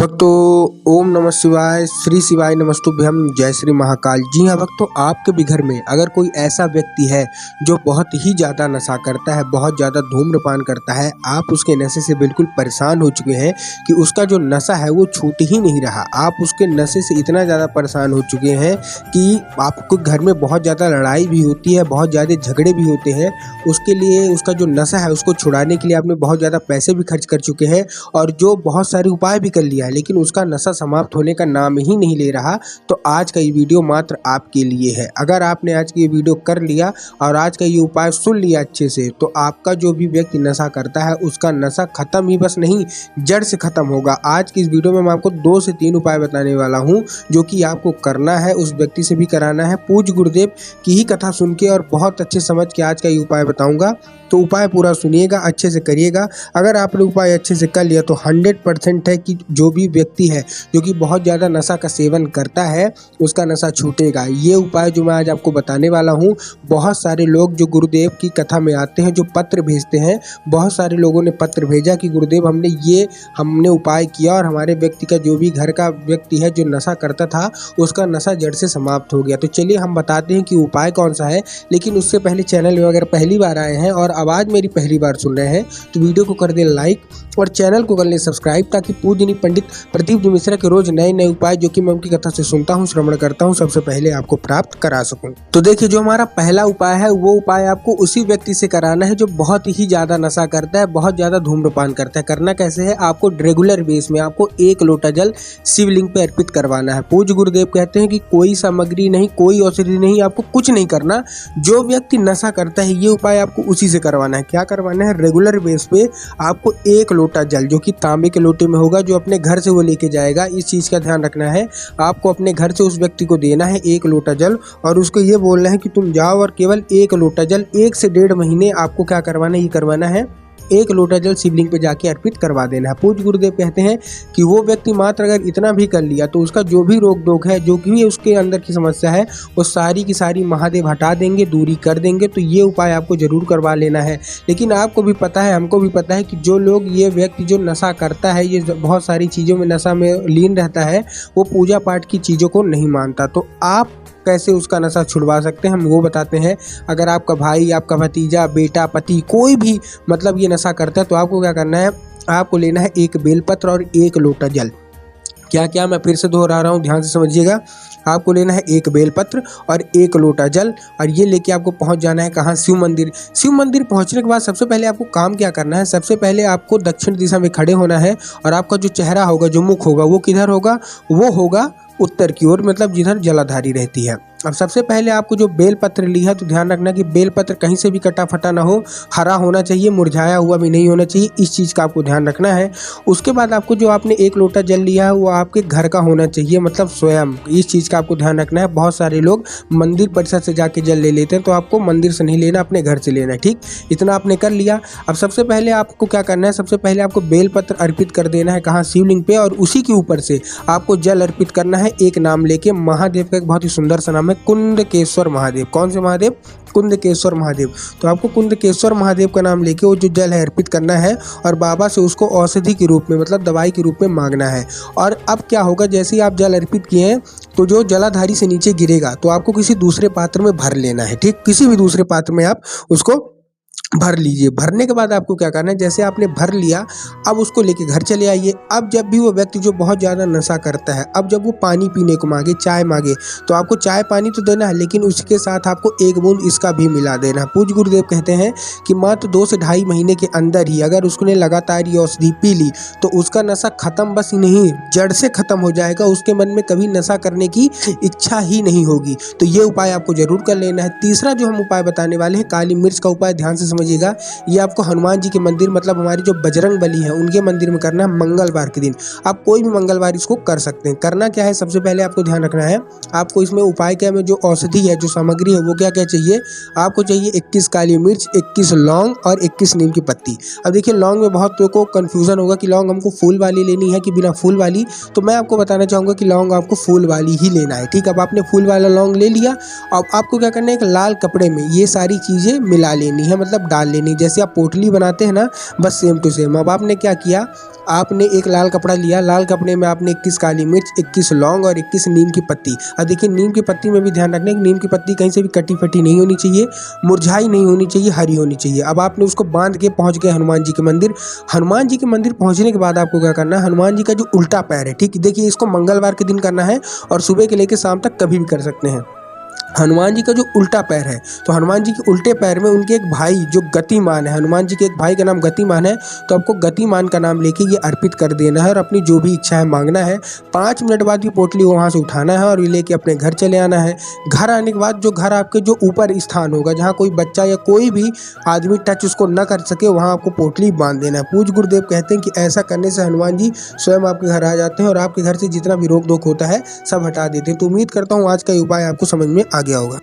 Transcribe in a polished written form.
भक्तों ओम नमः शिवाय, श्री शिवाय नमस्तुभ्यम, जय श्री महाकाल। जी हाँ भक्तों, आपके भी घर में अगर कोई ऐसा व्यक्ति है जो बहुत ही ज़्यादा नशा करता है, बहुत ज़्यादा धूम्रपान करता है, आप उसके नशे से बिल्कुल परेशान हो चुके हैं कि उसका जो नशा है वो छूट ही नहीं रहा। आप उसके नशे से इतना ज़्यादा परेशान हो चुके हैं कि आपको घर में बहुत ज़्यादा लड़ाई भी होती है, बहुत ज़्यादा झगड़े भी होते हैं। उसके लिए उसका जो नशा है उसको छुड़ाने के लिए आपने बहुत ज़्यादा पैसे भी खर्च कर चुके हैं और जो बहुत सारे उपाय भी कर लिया है, लेकिन उसका नशा समाप्त होने का नाम ही नहीं ले रहा। तो आज का ये वीडियो मात्र आपके लिए है। अगर आपने आज की ये वीडियो कर लिया और आज का ये उपाय सुन लिया अच्छे से, तो आपका जो भी व्यक्ति नशा करता है उसका नशा खत्म ही बस नहीं, जड़ से खत्म होगा। आज की इस वीडियो में मैं आपको 2 से 3 उपाय बताने वाला हूँ जो कि आपको करना है, उस व्यक्ति से भी कराना है। पूज्य गुरुदेव की ही कथा सुन के और बहुत अच्छे समझ के आज का ये उपाय बताऊंगा। तो उपाय पूरा सुनिएगा, अच्छे से करिएगा। अगर आपने उपाय अच्छे से कर लिया तो 100% है कि जो भी व्यक्ति है जो कि बहुत ज़्यादा नशा का सेवन करता है उसका नशा छूटेगा। ये उपाय जो मैं आज आपको बताने वाला हूँ, बहुत सारे लोग जो गुरुदेव की कथा में आते हैं, जो पत्र भेजते हैं, बहुत सारे लोगों ने पत्र भेजा कि गुरुदेव हमने उपाय किया और हमारे व्यक्ति का जो भी घर का व्यक्ति है जो नशा करता था उसका नशा जड़ से समाप्त हो गया। तो चलिए हम बताते हैं कि उपाय कौन सा है। लेकिन उससे पहले चैनल में अगर पहली बार आए हैं और आवाज़ मेरी पहली बार सुन रहे हैं तो वीडियो को कर दें लाइक और चैनल को कर लें सब्सक्राइब, ताकि पूजनीय पंडित प्रदीप मिश्रा के रोज नए नए उपाय जो कि मैं उनकी कथा से सुनता हूं, श्रवण करता हूं, सबसे पहले आपको प्राप्त करा सकूं। तो देखिए, जो हमारा पहला उपाय है वो उपाय आपको उसी व्यक्ति से कराना है जो बहुत ही ज्यादा नशा करता है, बहुत ज्यादा धूम्रपान करता है। करना कैसे है, आपको रेगुलर बेस में आपको 1 लोटा जल शिवलिंग पे अर्पित करवाना है। पूज्य गुरुदेव कहते हैं कि कोई सामग्री नहीं, कोई औषधि नहीं, आपको कुछ नहीं करना। जो व्यक्ति नशा करता है ये उपाय आपको उसी से करवाना है। क्या करवाना है, रेगुलर बेस पे आपको 1 लोटा जल जो कि तांबे के लोटे में होगा, जो अपने घर से वो लेके जाएगा, इस चीज का ध्यान रखना है। आपको अपने घर से उस व्यक्ति को देना है 1 लोटा जल और उसको ये बोलना है कि तुम जाओ और केवल 1 लोटा जल 1 से 1.5 महीने आपको क्या करवाना है, ये करवाना है 1 लोटा जल शिवलिंग पे जाके अर्पित करवा देना है। पूज्य गुरुदेव कहते हैं कि वो व्यक्ति मात्र अगर इतना भी कर लिया तो उसका जो भी रोग दोग है, जो भी उसके अंदर की समस्या है, वो सारी की सारी महादेव हटा देंगे, दूरी कर देंगे। तो ये उपाय आपको जरूर करवा लेना है। लेकिन आपको भी पता है, हमको भी पता है कि जो लोग, ये व्यक्ति जो नशा करता है, ये बहुत सारी चीज़ों में नशा में लीन रहता है, वो पूजा पाठ की चीज़ों को नहीं मानता। तो आप कैसे उसका नशा छुड़वा सकते हैं हम वो बताते हैं। अगर आपका भाई, आपका भतीजा, बेटा, पति, कोई भी मतलब ये नशा करता है तो आपको क्या करना है, आपको लेना है 1 बेलपत्र और 1 लोटा जल। क्या क्या, मैं फिर से दोहरा रहा हूँ, ध्यान से समझिएगा। आपको लेना है 1 बेलपत्र और 1 लोटा जल और ये लेके आपको पहुंच जाना है कहाँ, शिव मंदिर। शिव मंदिर पहुंचने के बाद सबसे पहले आपको काम क्या करना है, सबसे पहले आपको दक्षिण दिशा में खड़े होना है और आपका जो चेहरा होगा, जो मुख होगा, वो किधर होगा, वो होगा उत्तर की ओर, मतलब जिधर जलाधारी रहती है। अब सबसे पहले आपको जो बेलपत्र ली है तो ध्यान रखना कि बेलपत्र कहीं से भी कटा फटा ना हो, हरा होना चाहिए, मुरझाया हुआ भी नहीं होना चाहिए, इस चीज़ का आपको ध्यान रखना है। उसके बाद आपको जो आपने 1 लोटा जल लिया है वो आपके घर का होना चाहिए, मतलब स्वयं, इस चीज़ का आपको ध्यान रखना है। बहुत सारे लोग मंदिर परिसर से जाके जल ले लेते हैं, तो आपको मंदिर से नहीं लेना, अपने घर से लेना है। ठीक, इतना आपने कर लिया। अब सबसे पहले आपको क्या करना है, सबसे पहले आपको बेलपत्र अर्पित कर देना है कहाँ, शिवलिंग पे, और उसी के ऊपर से आपको जल अर्पित करना है एक नाम लेके। महादेव का एक बहुत ही सुंदर सा नाम है, कुंदकेश्वर महादेव। कौन से महादेव, कुंदकेश्वर महादेव। तो आपको कुंदकेश्वर महादेव का नाम लेके वो जो जल है अर्पित करना है और बाबा से उसको औषधि के रूप में, मतलब दवाई के रूप में मांगना है। और अब क्या होगा, जैसे ही आप जल अर्पित किए हैं तो जो जलाधारी से नीचे गिरेगा तो आपको किसी दूसरे पात्र में भर लेना है। ठीक, किसी भी दूसरे पात्र में आप उसको भर लीजिए। भरने के बाद आपको क्या करना है, जैसे आपने भर लिया, अब उसको लेके घर चले आइए। अब जब भी वो व्यक्ति जो बहुत ज़्यादा नशा करता है, अब जब वो पानी पीने को मांगे, चाय मांगे, तो आपको चाय पानी तो देना है, लेकिन उसके साथ आपको 1 बूंद इसका भी मिला देना है। पूज्य गुरुदेव कहते हैं कि मात्र 2 से 2.5 महीने के अंदर ही अगर उसने लगातार ये औषधि पी ली तो उसका नशा खत्म, बस नहीं, जड़ से खत्म हो जाएगा। उसके मन में कभी नशा करने की इच्छा ही नहीं होगी। तो ये उपाय आपको जरूर कर लेना है। तीसरा जो हम उपाय बताने वाले हैं, काली मिर्च का उपाय, ध्यान से समझिएगा। ये आपको हनुमान जी के मंदिर, मतलब हमारी जो बजरंग बली है, उनके मंदिर में करना है मंगलवार के दिन। आप कोई भी मंगलवार इसको कर सकते हैं। करना क्या है, सबसे पहले आपको ध्यान रखना है, आपको इसमें उपाय क्या में जो औषधि है, जो सामग्री है, वो क्या क्या चाहिए। आपको चाहिए 21 काली मिर्च, 21 लौंग और 21 नीम की पत्ती। अब देखिए, लौंग में बहुत को कन्फ्यूजन होगा कि लौंग हमको फूल वाली लेनी है कि बिना फूल वाली। तो मैं आपको बताना चाहूँगा कि लौंग आपको फूल वाली ही लेना है। ठीक, अब आपने फूल वाला लौंग ले लिया। अब आपको क्या करना है, एक लाल कपड़े में ये सारी चीज़ें मिला लेनी है, मतलब डाल लेनी। जैसे आप पोटली बनाते हैं ना, बस सेम टू सेम। अब आपने क्या किया, आपने एक लाल कपड़ा लिया, लाल कपड़े में आपने 21 काली मिर्च, 21 लौंग और 21 नीम की पत्ती। अब देखिए नीम की पत्ती में भी ध्यान रखना कि नीम की पत्ती कहीं से भी कटी फटी नहीं होनी चाहिए, मुरझाई नहीं होनी चाहिए, हरी होनी चाहिए। अब आपने उसको बांध के पहुंच गए हनुमान जी के मंदिर। हनुमान जी के मंदिर पहुंचने के बाद आपको क्या करना है, हनुमान जी का जो उल्टा पैर है, ठीक, देखिए इसको मंगलवार के दिन करना है और सुबह के लेकर शाम तक कभी भी कर सकते हैं। हनुमान जी का जो उल्टा पैर है, तो हनुमान जी के उल्टे पैर में उनके एक भाई जो गतिमान है, हनुमान जी के एक भाई का नाम गतिमान है, तो आपको गतिमान का नाम लेके ये अर्पित कर देना है और अपनी जो भी इच्छा है मांगना है। 5 मिनट बाद ये पोटली वहाँ से उठाना है और ये लेके अपने घर चले आना है। घर आने के बाद जो घर आपके जो ऊपर स्थान होगा, जहाँ कोई बच्चा या कोई भी आदमी टच उसको न कर सके, वहाँ आपको पोटली बांध देना है। पूज्य गुरुदेव कहते हैं कि ऐसा करने से हनुमान जी स्वयं आपके घर आ जाते हैं और आपके घर से जितना भी रोक टोक होता है सब हटा देते हैं। तो उम्मीद करता हूँ आज का ये उपाय आपको समझ में आ गया होगा।